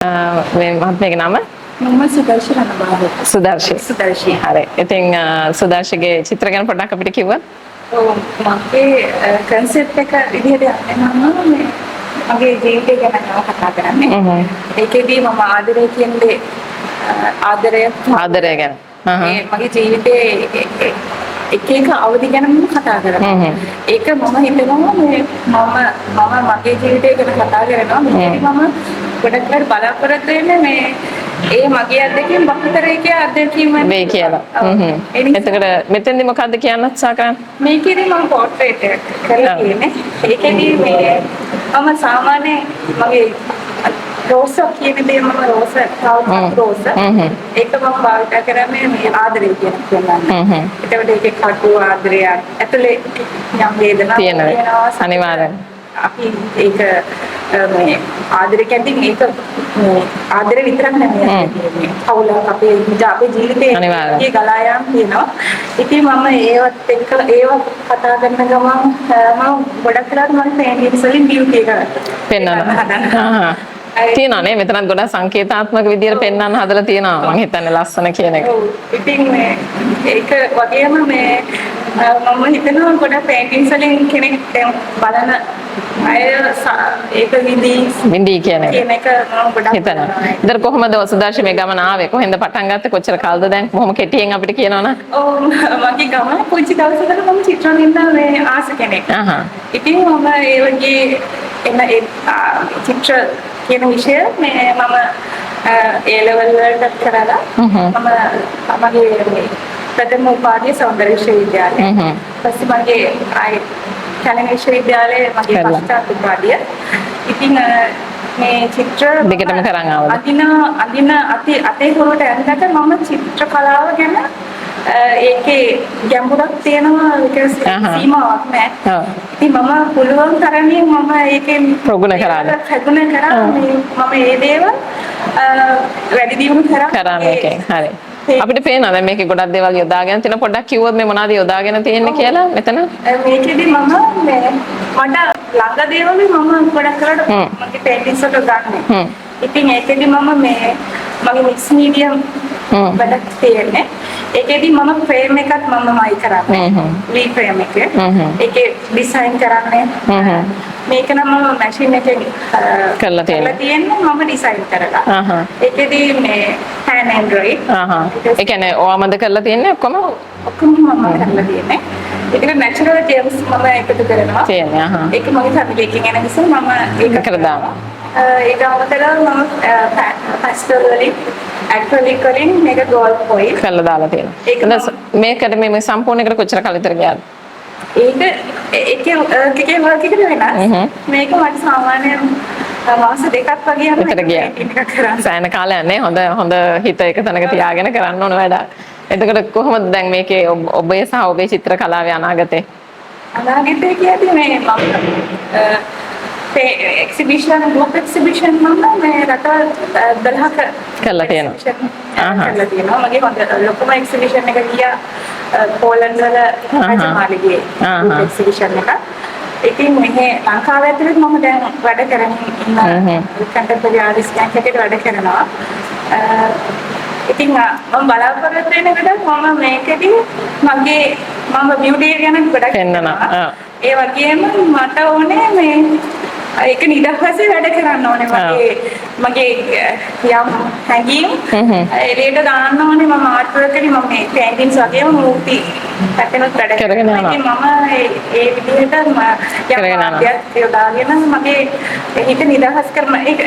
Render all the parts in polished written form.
මේ මහත්මයාගේ නම මම සුදර්ශි රණබාබු. සුදර්ශි. හරි. ඉතින් සුදර්ශිගේ චිත්‍ර ගැන පොඩ්ඩක් අපිට කිව්වොත්? ඔව් මගේ කන්සෙප්ට් එක විදිහට යන්නේ නම් මගේ ජීවිතය ගැන මම කතා කරන්නේ. ඒකෙදී මම ආදරය කියන්නේ ආදරය ගැන. මගේ ජීවිතයේ එක අවධි ගැන මම කතා කරනවා. ඒක මම හිතනවා මම මගේ ජීවිතය ගැන කතා කරනවා. මේකදී මම ගොඩක් වෙලාවට බලාපොරොත්තු වෙන්නේ මේ ඒ මගේ අත්දැකීම් බහුතරයේ අත්දැකීම් මේ කියලා. එතකොට මෙතෙන්දි මොකද්ද කියන්න උත්සාහ කරන්නේ? මේකෙදි මම පෝට්‍රේට් එකක් කරලා තියෙන්නේ. ඒකෙදි මේ මම සාමාන්‍ය මගේ රෝස කියන දේ මම රෝස ඒක මම භාවිත කරන්නේ මේ ආදරය කියන කෙනානේ. ඒකට ඒකේ කටු ආදරය ඇතුලේ යම් වේදනාවක් තියෙනවා අනිවාර්යෙන්. අපි ඒක මේ ආදරය කියන්නේ ඒක ආදරය විතරක් නෙමෙයි. කවුලක් අපේ ජීවිතේ ගලා යාම තියෙනවා. ඉතින් මම ඒවත් එක්ක ඒව කතා කරන ගමන් මම ගොඩක් වෙලාවට මම පේන්නේ වලින් බියුටි එක පෙන්වනවා. තියෙනවා නේ මෙතනත් ගොඩක් සංකේතාත්මක විදියට පෙන්වන්න හදලා තියෙනවා මම හිතන්නේ ලස්සන කියන එක. ඔව්. ඉතින් මේ ඒක වගේම මේ මම හිතනවා ගොඩක් පේන්ටින්ග්ස් වලින් කෙනෙක් දැන් බලන අය ඒක විඳි කියන එක මම ගොඩක් හිතනවා. ඉතින් කොහොමද සුදර්ශි මේ ගමන ආවේ? කොහෙන්ද පටන් ගත්තේ? කොච්චර කාලද දැන්? බොහොම කෙටියෙන් අපිට කියනවනම්. ඔව් මගේ ගමන පුංචි දවස් වල මම චිත්‍රනින්දා මේ ආස කෙනෙක්. ඉතින් මම ඒ වගේ චිත්‍ර කියන විෂය මේ මම A level වලට කරලා මම මගේ ප්‍රථම උපාධිය සෞන්දර්ය විශ්වවිද්‍යාලයේ ඊපස්සේ මගේ කැලණි විශ්වවිද්‍යාලයේ මගේ පශ්චාත් උපාධිය. ඉතින් මේ චිත්‍ර දෙකටම කරන් ආවද? අදින අතේ හොරට යනකොට මම චිත්‍ර කලාව ගැන ඒකේ ගැඹුරක් තියෙනවා ඒක සීමාවක් නැහැ. ඉතින් මම පුළුවන් තරමින් මම ඒකෙන් ප්‍රගුණ කරා මම ඒ දේවල් වැඩි දියුණු කරා මේකෙන්. හරි. අපිට පේනවා දැන් මේකේ ගොඩක් දේවල් යොදාගෙන තියෙන පොඩ්ඩක් කිව්වොත් මේ මොනවද යොදාගෙන තියෙන්නේ කියලා මෙතන මේකෙදි මම මට ළඟ දේවල් මම ගොඩක් කරලා මගේ පේන්ටින්ග්ස් වලට ගන්නෙ. ඉතින් ඒකෙදි මම මේ මගේ මික්ස් මීඩියම් වැඩක් තියෙන්නේ. ඒකෙදි මම ෆ්‍රේම් එකක් මමමයි කරන්නේ. වී ෆ්‍රේම් එක. ඒකේ ඩිසයින් කරන්නේ. මේක නම් මම මැෂින් එකෙන් කරලා තියෙන්නේ මම ඩිසයින් කරලා. ඒකෙදි මේ hand embroidery. ඒ කියන්නේ ඔයාමද කරලා තියෙන්නේ ඔක්කොම? ඔක්කොම මම කරලා තියෙන්නේ. ඒකට නැචරල් ජෙම්ස් මම එකතු කරනවා. තියෙන්නේ. ඒක මගේ ෆැමිලි එකකින් එන නිසා මම ඒක කරලා දානවා. ඒක අමතරව මම පැස්ටල් වලින් ඇක්‍රිලික් වලින් මේක ගෝල්ඩ් ෆොයිල් කරලා දාලා තියෙනවා. මේකට මේ සම්පූර්ණයකට කොච්චර කාල විතර ගියාද? ඒකේ වර්ක් එකට වෙනස්. මේක මට සාමාන්‍යයෙන් මාස දෙකක් වගේ විතර ගියා. සෑහෙන කාලයක් නේ හොඳ හිත එක තැනක තියාගෙන කරන්න ඕන වැඩ. එතකොට කොහොමද දැන් මේකේ ඔබේ සහ ඔබේ චිත්‍ර කලාවේ අනාගතේ? අනාගතේ කියන්නේ මේ මම එක්සිබිෂන් ගෲප් එක්සිබිෂන් මම මේ රටවල් 12ක කරලා තියෙනවා. කරලා තියෙනවා. මගේ හොඳ ලොකුම එක්සිබිෂන් එක ගියා පෝලන්ඩ් වල රජමාලිගයේ එක්සිබිෂන් එක. ඉතින් මේ ලංකාවේ ඇතුළේ මම දැන් වැඩ කරන්නේ කන්ටෙම්පරරි ආර්ටිස්ට් කැම්ප් එකකට වැඩ කරනවා. ඉතින් මම බලාපොරොත්තු වෙනකොට මම මේකදී මම බියුටි ගැන ගොඩක් පෙන්නනවා. ඒ වගේම මට ඕනේ මේ ඒක නිදහසේ වැඩ කරන්න ඕනේ මගේ යම් හැඟීම් එළියට දාන්න ඕනේ මම ආර්ට් වර්ක් එකේ මම මේ පේන්ටින්ග්ස් වගේම මූර්ති පැටර්න්ස් වැඩ කරගෙන යනවා. මම ඒ විදිහට කරගෙන යොදාගෙන මගේ හිත නිදහස් කරන ඒක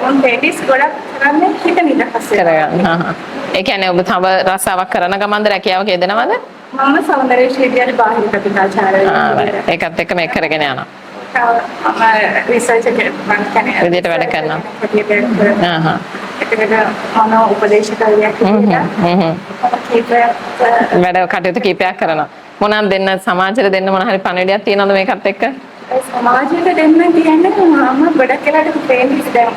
මම පේන්ටින්ග්ස් ගොඩක් කරන්නේ හිත නිදහස් කරගන්න. ඒ කියන්නේ ඔබ තව රස්සාවක් කරන ගමන්ද රැකියාවක යෙදෙනවද? මම සෞන්දර්ය විශ්වවිද්‍යාලයේ බාහිර කතිකාචාර්යවරු ඒකත් එක්ක මේක කරගෙන යනවා. මම රිසර්ච් එකේ මම කියන්නේ විදිහට වැඩ කරනවා. ඒකට මම උපදේශකයෙක් විදිහට වැඩ කටයුතු කීපයක් කරනවා. මොනවාද දෙන්න සමාජයට දෙන්න මොන හරි පණිවිඩයක් තියනවද මේකත් එක්ක? සමාජයට දෙන්න කියන්නේ මම ගොඩක් වෙලාවට පේන්ටින්ග්ස් දැන්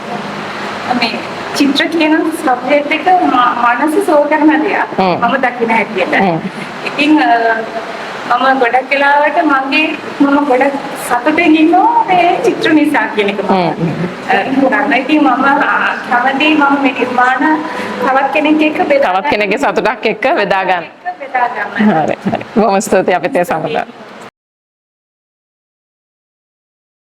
මේ චිත්‍ර කියන සබ්ජෙක්ට් එක මනස සෝ කරන දෙයක්. මම දකින්න හැටියට. ඉතින් මම ගොඩක් වෙලාවට මම ගොඩක් සතුටින් ඉන්නවා මේ චිත්‍ර නිසා කියන එක මම කරන්න. ඉතින් මම කැමතියි මම මේ නිර්මාණ තවත් කෙනෙක් එක්ක තවත් කෙනෙක්ගේ සතුටක් එක්ක බෙදා ගන්න. බෙදා ගන්න. හරි හරි. බොහොම ස්තුතියි අපිට ඒ සමග.